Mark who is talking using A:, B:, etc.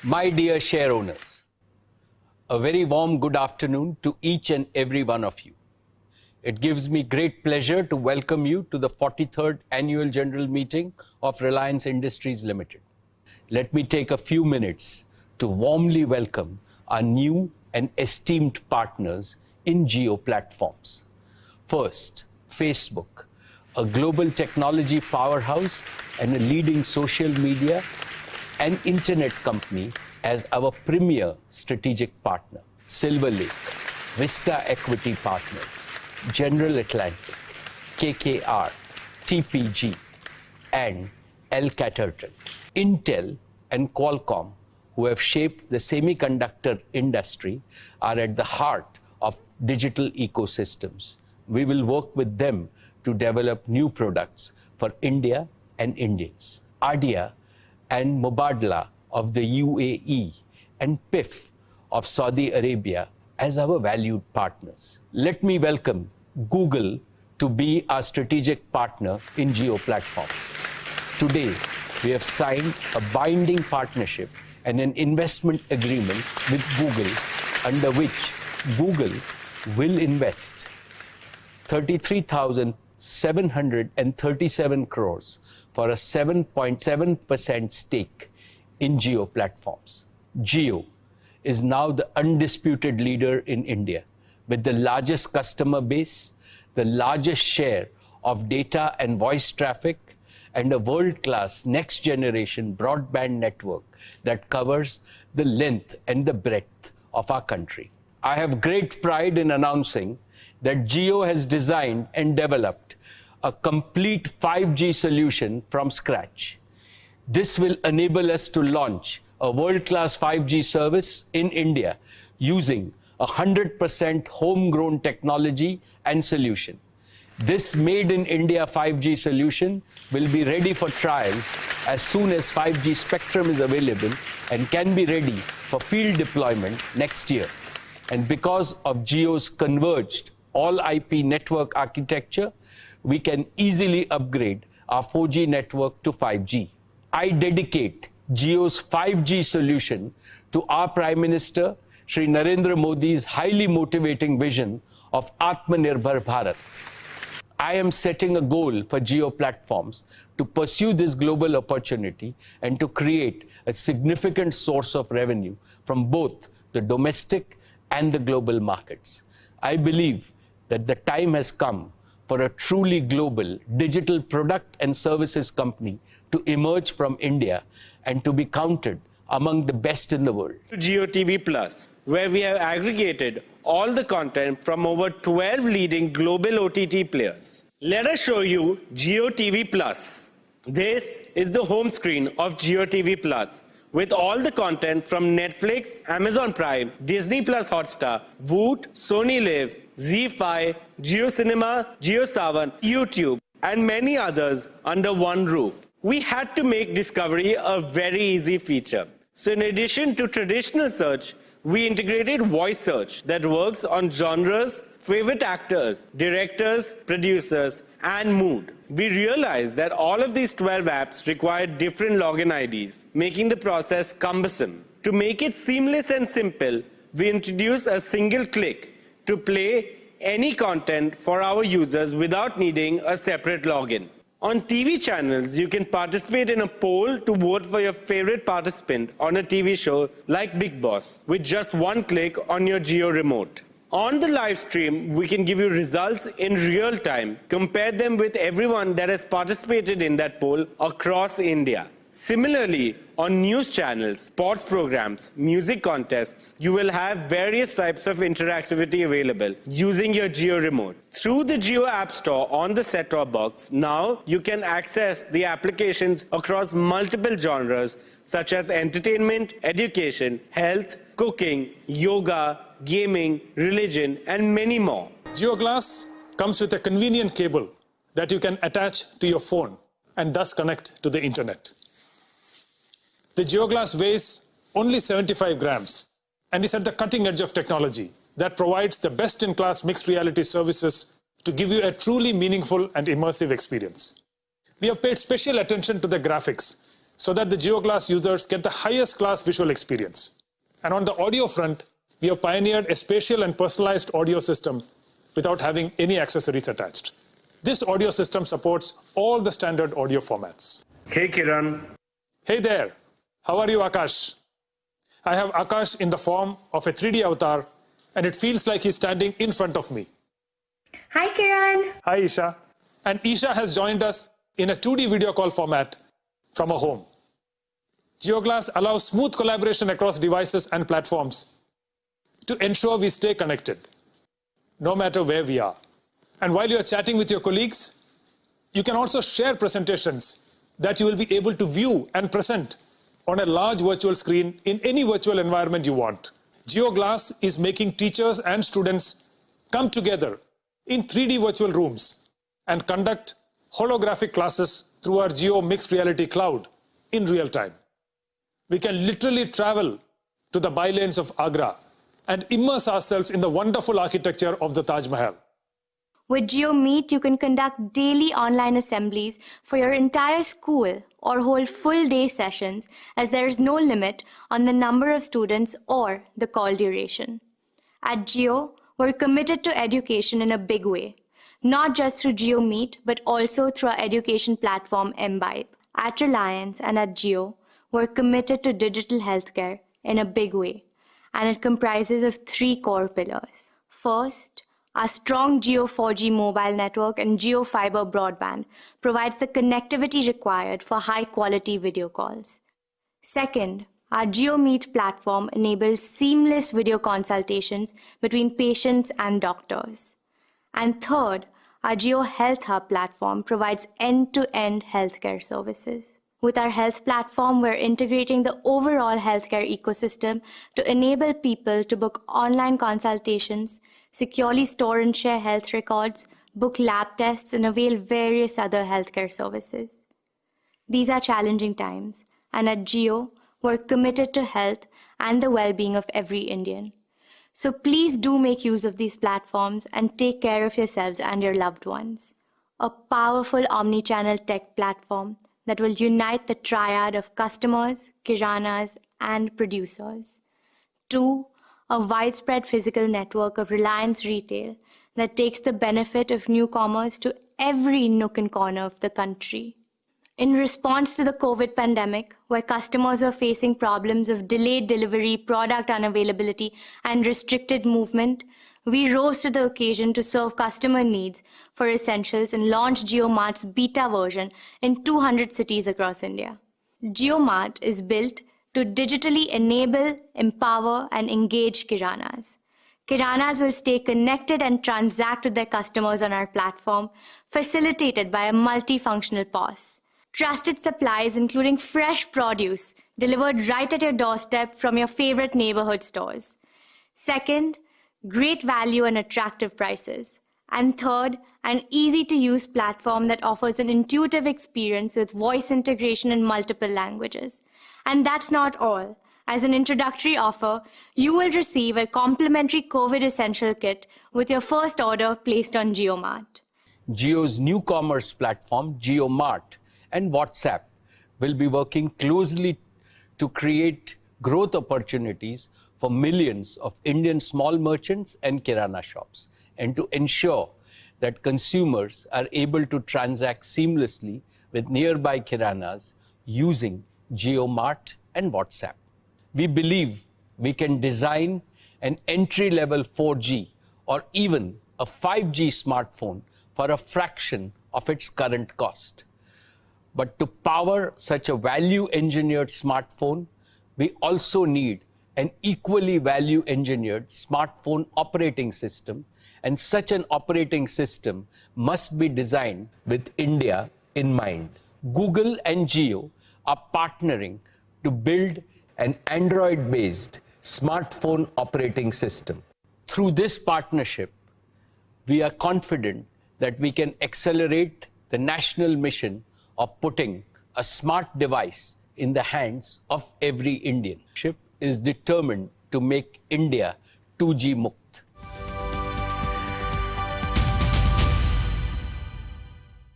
A: My dear share owners, a very warm good afternoon to each and every one of you. It gives me great pleasure to welcome you to the 43rd Annual General Meeting of Reliance Industries Limited. Let me take a few minutes to warmly welcome our new and esteemed partners in Jio platforms. First, Facebook, a global technology powerhouse and a leading social media and internet company as our premier strategic partner. Silver Lake, Vista Equity Partners, General Atlantic, KKR, TPG, and Alcatel. Intel and Qualcomm, who have shaped the semiconductor industry, are at the heart of digital ecosystems. We will work with them to develop new products for India and Indians. ADIA and Mubadala of the UAE and PIF of Saudi Arabia as our valued partners. Let me welcome Google to be our strategic partner in Jio platforms. Today, we have signed a binding partnership and an investment agreement with Google, under which Google will invest 33,737 crores for a 7.7% stake in Jio platforms. Jio is now the undisputed leader in India with the largest customer base, the largest share of data and voice traffic, and a world-class next-generation broadband network that covers the length and the breadth of our country. I have great pride in announcing that Jio has designed and developed a complete 5G solution from scratch. This will enable us to launch a world-class 5G service in India using 100% homegrown technology and solution. This made in India 5G solution will be ready for trials as soon as 5G spectrum is available and can be ready for field deployment next year. And because of Jio's converged all IP network architecture, we can easily upgrade our 4G network to 5G. I dedicate Jio's 5G solution to our Prime Minister, Shri Narendra Modi's highly motivating vision of Atmanirbhar Bharat. I am setting a goal for Jio platforms to pursue this global opportunity and to create a significant source of revenue from both the domestic and the global markets. I believe that the time has come for a truly global digital product and services company to emerge from India and to be counted among the best in the world.
B: Jio TV Plus, where we have aggregated all the content from over 12 leading global OTT players. Let us show you Jio TV Plus. This is the home screen of Jio TV Plus, with all the content from Netflix, Amazon Prime, Disney Plus Hotstar, Voot, Sony Live, ZEE5, Jio Cinema, Jio Saavn, YouTube, and many others under one roof. We had to make discovery a very easy feature. So in addition to traditional search, we integrated voice search that works on genres, favorite actors, directors, producers, and mood. We realized that all of these 12 apps require different login IDs, making the process cumbersome. To make it seamless and simple, we introduced a single click to play any content for our users without needing a separate login. On TV channels, you can participate in a poll to vote for your favorite participant on a TV show like Bigg Boss with just one click on your Jio remote. On the live stream, we can give you results in real time, compare them with everyone that has participated in that poll across India. Similarly, on news channels, sports programs, music contests, you will have various types of interactivity available using your Jio remote. Through the Jio App Store on the set-top box, now you can access the applications across multiple genres such as entertainment, education, health, cooking, yoga, gaming, religion, and many more.
C: JioGlass comes with a convenient cable that you can attach to your phone and thus connect to the internet. The JioGlass weighs only 75 grams and is at the cutting edge of technology that provides the best-in-class mixed reality services to give you a truly meaningful and immersive experience. We have paid special attention to the graphics so that the JioGlass users get the highest class visual experience. And on the audio front, we have pioneered a spatial and personalized audio system without having any accessories attached. This audio system supports all the standard audio formats.
B: Hey Kiran.
C: Hey there, how are you, Akash? I have Akash in the form of a 3D avatar, and it feels like he's standing in front of me.
D: Hi, Kiran.
C: Hi, Isha. And Isha has joined us in a 2D video call format from her home. JioGlass allows smooth collaboration across devices and platforms to ensure we stay connected, no matter where we are. And while you're chatting with your colleagues, you can also share presentations that you will be able to view and present on a large virtual screen in any virtual environment you want. JioGlass is making teachers and students come together in 3D virtual rooms and conduct holographic classes through our Jio Mixed Reality Cloud in real time. We can literally travel to the bylanes of Agra and immerse ourselves in the wonderful architecture of the Taj Mahal.
D: With JioMeet, you can conduct daily online assemblies for your entire school or hold full-day sessions, as there is no limit on the number of students or the call duration. At Jio, we're committed to education in a big way, not just through JioMeet, but also through our education platform, Mbibe. At Reliance and at Jio, we're committed to digital healthcare in a big way, and it comprises of 3 core pillars. First, our strong Jio 4G mobile network and Jio Fiber broadband provides the connectivity required for high-quality video calls. Second, our JioMeet platform enables seamless video consultations between patients and doctors. And third, our Jio Health Hub platform provides end-to-end healthcare services. With our health platform, we're integrating the overall healthcare ecosystem to enable people to book online consultations, securely store and share health records, book lab tests, and avail various other healthcare services. These are challenging times, and at Jio, we're committed to health and the well-being of every Indian. So please do make use of these platforms and take care of yourselves and your loved ones. A powerful omni-channel tech platform that will unite the triad of customers, kiranas, and producers. 2, a widespread physical network of Reliance Retail that takes the benefit of newcomers to every nook and corner of the country. In response to the COVID pandemic, where customers are facing problems of delayed delivery, product unavailability, and restricted movement, we rose to the occasion to serve customer needs for essentials and launched JioMart's beta version in 200 cities across India. JioMart is built to digitally enable, empower, and engage kiranas. Kiranas will stay connected and transact with their customers on our platform, facilitated by a multifunctional POS. Trusted supplies, including fresh produce, delivered right at your doorstep from your favorite neighborhood stores. Second, great value and attractive prices. And third, an easy-to-use platform that offers an intuitive experience with voice integration in multiple languages. And that's not all. As an introductory offer, you will receive a complimentary COVID Essential Kit with your first order placed on JioMart.
A: Jio's new commerce platform, JioMart, and WhatsApp will be working closely to create growth opportunities for millions of Indian small merchants and kirana shops, and to ensure that consumers are able to transact seamlessly with nearby kiranas using JioMart and WhatsApp. We believe we can design an entry-level 4G or even a 5G smartphone for a fraction of its current cost. But to power such a value-engineered smartphone, we also need an equally value-engineered smartphone operating system, and such an operating system must be designed with India in mind. Google and Jio are partnering to build an Android-based smartphone operating system. Through this partnership, we are confident that we can accelerate the national mission of putting a smart device in the hands of every Indian. Ship is determined to make India 2G Mukt.